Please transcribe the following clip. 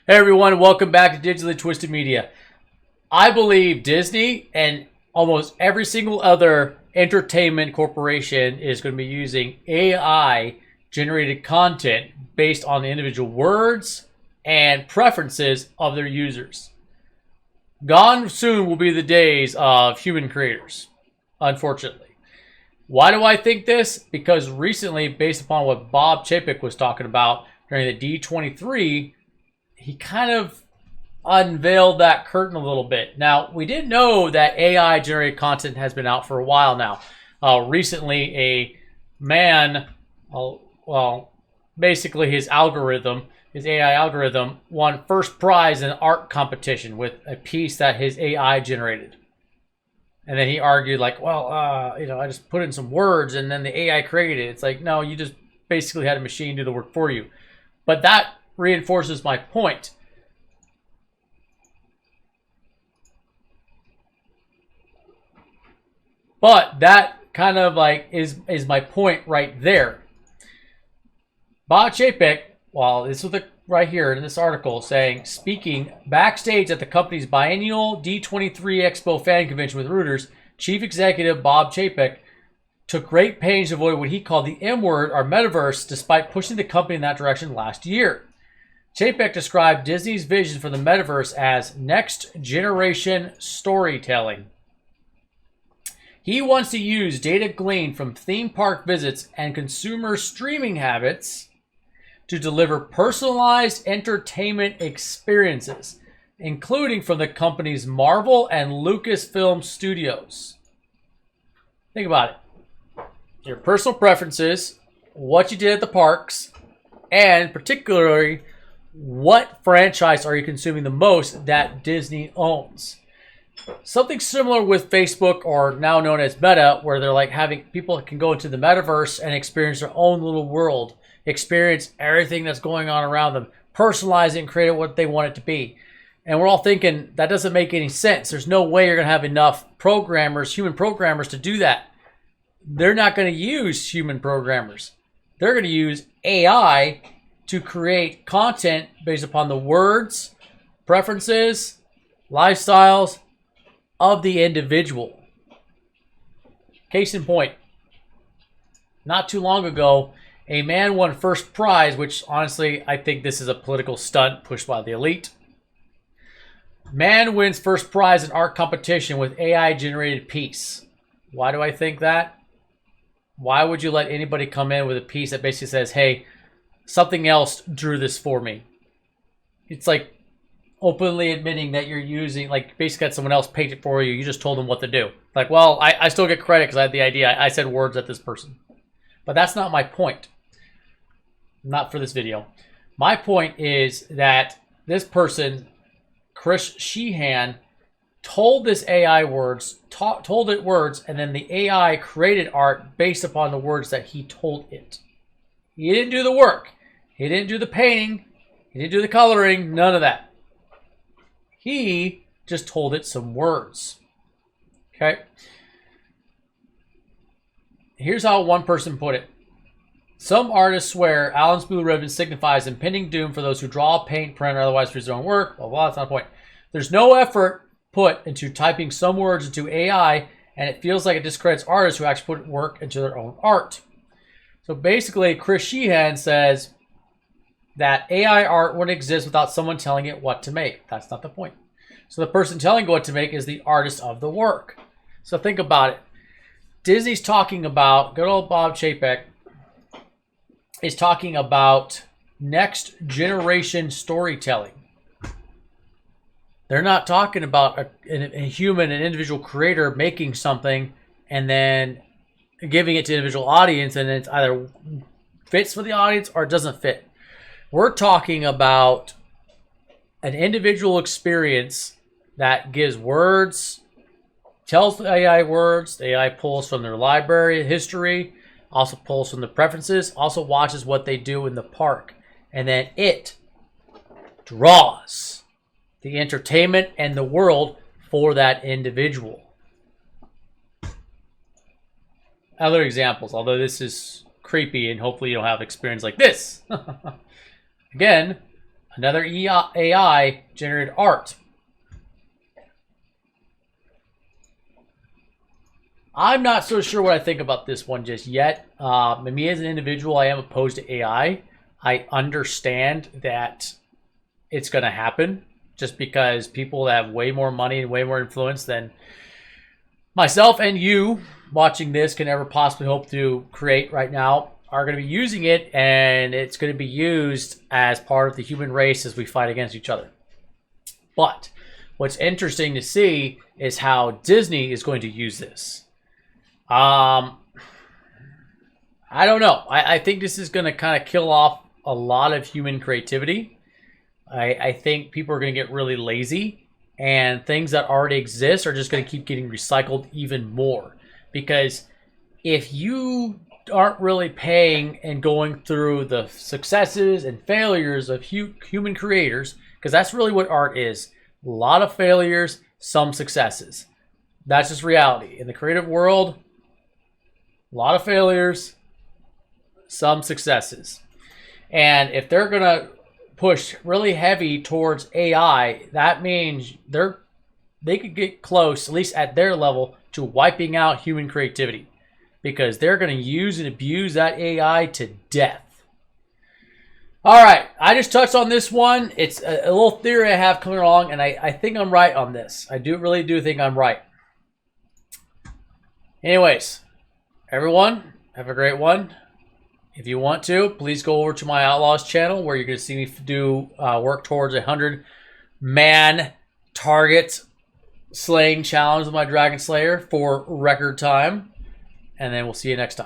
Hey everyone, welcome back to Digitally Twisted Media. I believe Disney and almost every single other entertainment corporation is going to be using AI generated content based on the individual words and preferences of their users. Gone soon will be the days of human creators, unfortunately. Why do I think this? Because recently, based upon what Bob Chapek was talking about during the D23, he kind of unveiled that curtain a little bit. Now, we did know that AI generated content has been out for a while now. Recently, a man, basically his AI algorithm, won first prize in an art competition with a piece that his AI generated. And then he argued like, I just put in some words and then the AI created it. It's like, no, you just basically had a machine do the work for you. But that reinforces my point. But that kind of like is my point right there. Bob Chapek, this is right here in this article, saying, speaking backstage at the company's biennial D23 Expo fan convention with Reuters, Chief Executive Bob Chapek took great pains to avoid what he called the M word or Metaverse, despite pushing the company in that direction last year. Chapek described Disney's vision for the Metaverse as next-generation storytelling. He wants to use data gleaned from theme park visits and consumer streaming habits to deliver personalized entertainment experiences, including from the company's Marvel and Lucasfilm studios. Think about it. Your personal preferences, what you did at the parks, and particularly what franchise are you consuming the most that Disney owns? Something similar with Facebook, or now known as Meta, where they're like having people can go into the Metaverse and experience their own little world, experience everything that's going on around them, personalize it and create it what they want it to be. And we're all thinking that doesn't make any sense. There's no way you're going to have enough programmers, human programmers, to do that. They're not going to use human programmers. They're going to use AI to create content based upon the words, preferences, lifestyles of the individual. Case in point, not too long ago, a man won first prize, which honestly, I think this is a political stunt pushed by the elite. Man wins first prize in art competition with AI generated piece. Why do I think that? Why would you let anybody come in with a piece that basically says, hey, something else drew this for me? It's like openly admitting that you're using, like, basically had someone else paint it for you. You just told them what to do. Like, well, I still get credit because I had the idea. I said words at this person. But that's not my point. Not for this video. My point is that this person, Chris Sheehan, told this AI words, told it words, and then the AI created art based upon the words that he told it. He didn't do the work. He didn't do the painting. He didn't do the coloring. None of that. He just told it some words. Okay? Here's how one person put it. Some artists swear Allen's blue ribbon signifies impending doom for those who draw, paint, print, or otherwise produce their own work. Blah, blah, that's not the point. There's no effort put into typing some words into AI, and it feels like it discredits artists who actually put work into their own art. So basically, Chris Sheehan says that AI art wouldn't exist without someone telling it what to make. That's not the point. So the person telling what to make is the artist of the work. So think about it. Disney's talking about, good old Bob Chapek is talking about next generation storytelling. They're not talking about a human, an individual creator making something and then giving it to an individual audience, and it's either fits for the audience or it doesn't fit. We're talking about an individual experience that gives words, tells the AI words, the AI pulls from their library history, also pulls from the preferences, also watches what they do in the park, and then it draws the entertainment and the world for that individual. Other examples, although this is creepy and hopefully you don't have experience like this. Again, Another AI generated art. I'm not so sure what I think about this one just yet. Me as an individual, I am opposed to AI. I understand that it's going to happen just because people that have way more money and way more influence than myself and you watching this can ever possibly hope to create right now are going to be using it, and it's going to be used as part of the human race as we fight against each other. But what's interesting to see is how Disney is going to use this. I don't know. I think this is going to kind of kill off a lot of human creativity. I think people are going to get really lazy, and things that already exist are just going to keep getting recycled even more. Because if you aren't really paying and going through the successes and failures of human creators, because that's really what art is. A lot of failures, some successes. That's just reality. In the creative world, a lot of failures, some successes. And if they're going to push really heavy towards AI, that means they could get close, at least at their level, to wiping out human creativity. Because they're going to use and abuse that AI to death. All right, I just touched on this one. It's a little theory I have coming along, and I think I'm right on this. I really do think I'm right. Anyways, everyone, have a great one. If you want to, please go over to my Outlaws channel where you're going to see me do work towards 100-man target slaying challenge with my Dragon Slayer for record time. And then we'll see you next time.